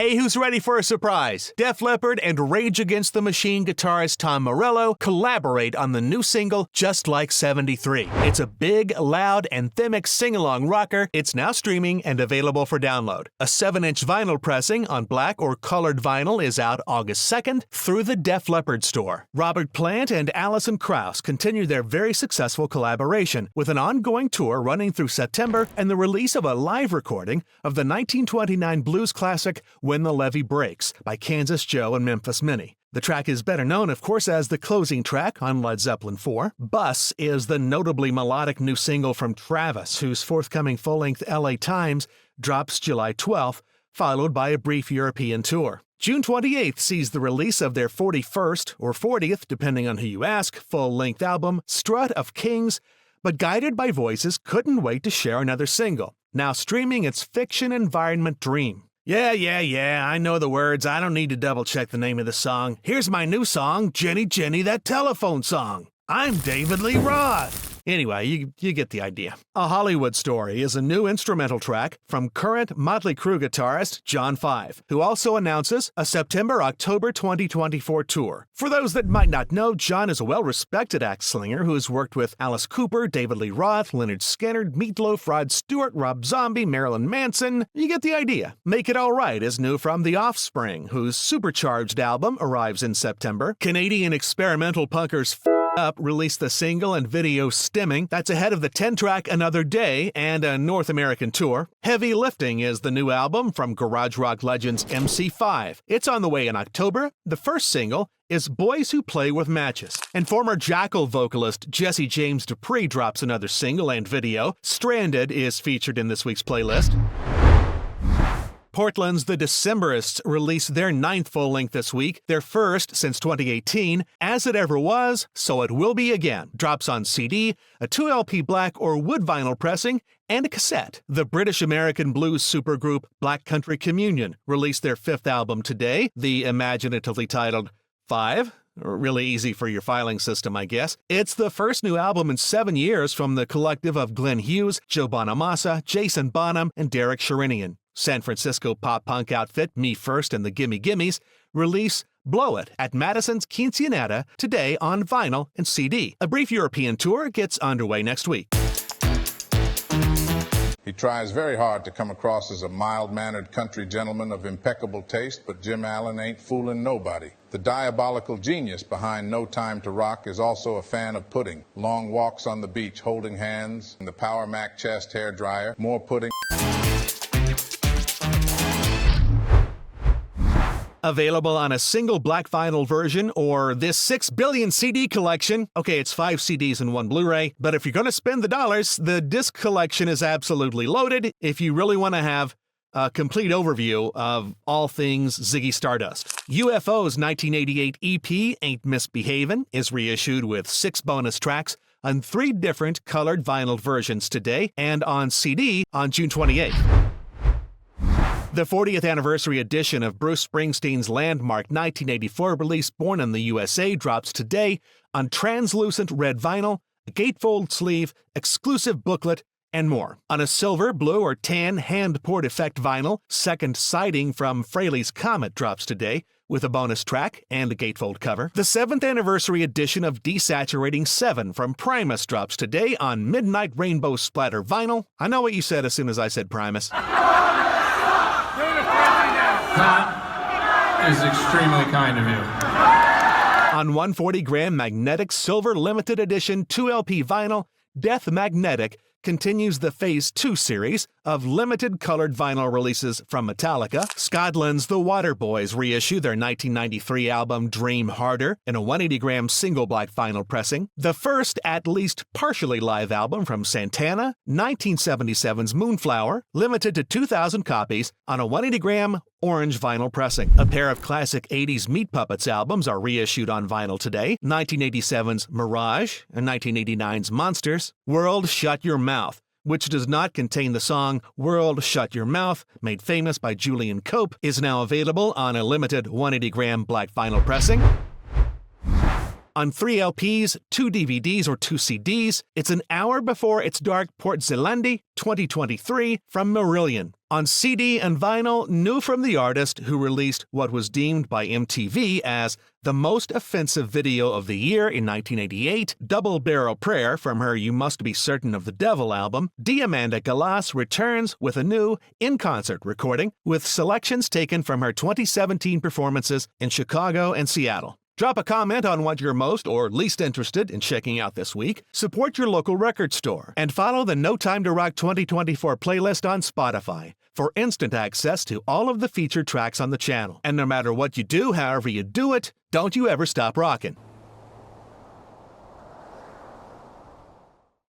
Hey, who's ready for a surprise? Def Leppard and Rage Against the Machine guitarist Tom Morello collaborate on the new single, Just Like 73. It's a big, loud, anthemic sing-along rocker. It's now streaming and available for download. A 7-inch vinyl pressing on black or colored vinyl is out August 2nd through the Def Leppard store. Robert Plant and Alison Krauss continue their very successful collaboration with an ongoing tour running through September and the release of a live recording of the 1929 blues classic When the Levee Breaks by Kansas Joe and Memphis Minnie. The track is better known, of course, as the closing track on Led Zeppelin IV. Bus is the notably melodic new single from Travis, whose forthcoming full-length LA Times drops July 12th, followed by a brief European tour. June 28th sees the release of their 41st, or 40th, depending on who you ask, full-length album, Strut of Kings, but Guided by Voices couldn't wait to share another single, now streaming its fiction environment Dream. Yeah, I know the words. I don't need to double-check the name of the song. Here's my new song, Jenny, Jenny, That Telephone Song. I'm David Lee Roth. Anyway, you get the idea. A Hollywood Story is a new instrumental track from current Motley Crue guitarist John Five, who also announces a September-October 2024 tour. For those that might not know, John is a well-respected axe slinger who has worked with Alice Cooper, David Lee Roth, Leonard Skinner, Meatloaf, Rod Stewart, Rob Zombie, Marilyn Manson. You get the idea. Make It All Right is new from The Offspring, whose Supercharged album arrives in September. Canadian experimental punkers Up released the single and video Stimming. That's ahead of the 10-track Another Day and a North American tour. Heavy Lifting is the new album from garage rock legends MC5. It's on the way in October. The first single is Boys Who Play With Matches. And former Jackal vocalist Jesse James Dupree drops another single and video. Stranded is featured in this week's playlist. Portland's The Decemberists released their 9th full-length this week, their first since 2018. As It Ever Was, So It Will Be Again drops on CD, a 2LP black or wood vinyl pressing, and a cassette. The British-American blues supergroup Black Country Communion released their 5th album today, the imaginatively titled 5. Really easy for your filing system, I guess. It's the first new album in 7 years from the collective of Glenn Hughes, Joe Bonamassa, Jason Bonham, and Derek Sherinian. San Francisco pop-punk outfit Me First and the Gimme Gimmes release Blow It at Madison's Quinceanera today on vinyl and CD. A brief European tour gets underway next week. He tries very hard to come across as a mild-mannered country gentleman of impeccable taste, but Jim Allen ain't fooling nobody. The diabolical genius behind No Time to Rock is also a fan of pudding. Long walks on the beach holding hands, and the Power Mac chest hair dryer, more pudding. Available on a single black vinyl version or this 6 billion CD collection. Okay, it's 5 CDs and 1 Blu-ray, but if you're going to spend the dollars, the disc collection is absolutely loaded if you really want to have a complete overview of all things Ziggy Stardust. UFO's 1988 EP, Ain't Misbehavin', is reissued with 6 bonus tracks on 3 different colored vinyl versions today and on CD on June 28th. The 40th anniversary edition of Bruce Springsteen's landmark 1984 release Born in the USA drops today on translucent red vinyl, a gatefold sleeve, exclusive booklet, and more. On a silver, blue, or tan hand-poured effect vinyl, Second Sighting from Frehley's Comet drops today with a bonus track and a gatefold cover. The 7th anniversary edition of Desaturating 7 from Primus drops today on Midnight Rainbow Splatter vinyl. I know what you said as soon as I said Primus. That is extremely kind of you. On 140-gram magnetic silver limited edition 2LP vinyl, Death Magnetic continues the Phase 2 series of limited colored vinyl releases from Metallica. Scotland's The Waterboys reissue their 1993 album Dream Harder in a 180-gram single black vinyl pressing. The first at least partially live album from Santana, 1977's Moonflower, limited to 2,000 copies on a 180-gram orange vinyl pressing. A pair of classic 80s Meat Puppets albums are reissued on vinyl today, 1987's Mirage and 1989's Monsters. World Shut Your Mouth, which does not contain the song World Shut Your Mouth, made famous by Julian Cope, is now available on a limited 180-gram black vinyl pressing. On 3 LPs, 2 DVDs, or 2 CDs, it's An Hour Before It's Dark Port Zélande 2023 from Marillion. On CD and vinyl, new from the artist who released what was deemed by MTV as the most offensive video of the year in 1988, Double Barrel Prayer from her You Must Be Certain of the Devil album, Diamanda Galas returns with a new in-concert recording with selections taken from her 2017 performances in Chicago and Seattle. Drop a comment on what you're most or least interested in checking out this week, support your local record store, and follow the No Time to Rock 2024 playlist on Spotify for instant access to all of the featured tracks on the channel. And no matter what you do, however you do it, don't you ever stop rocking.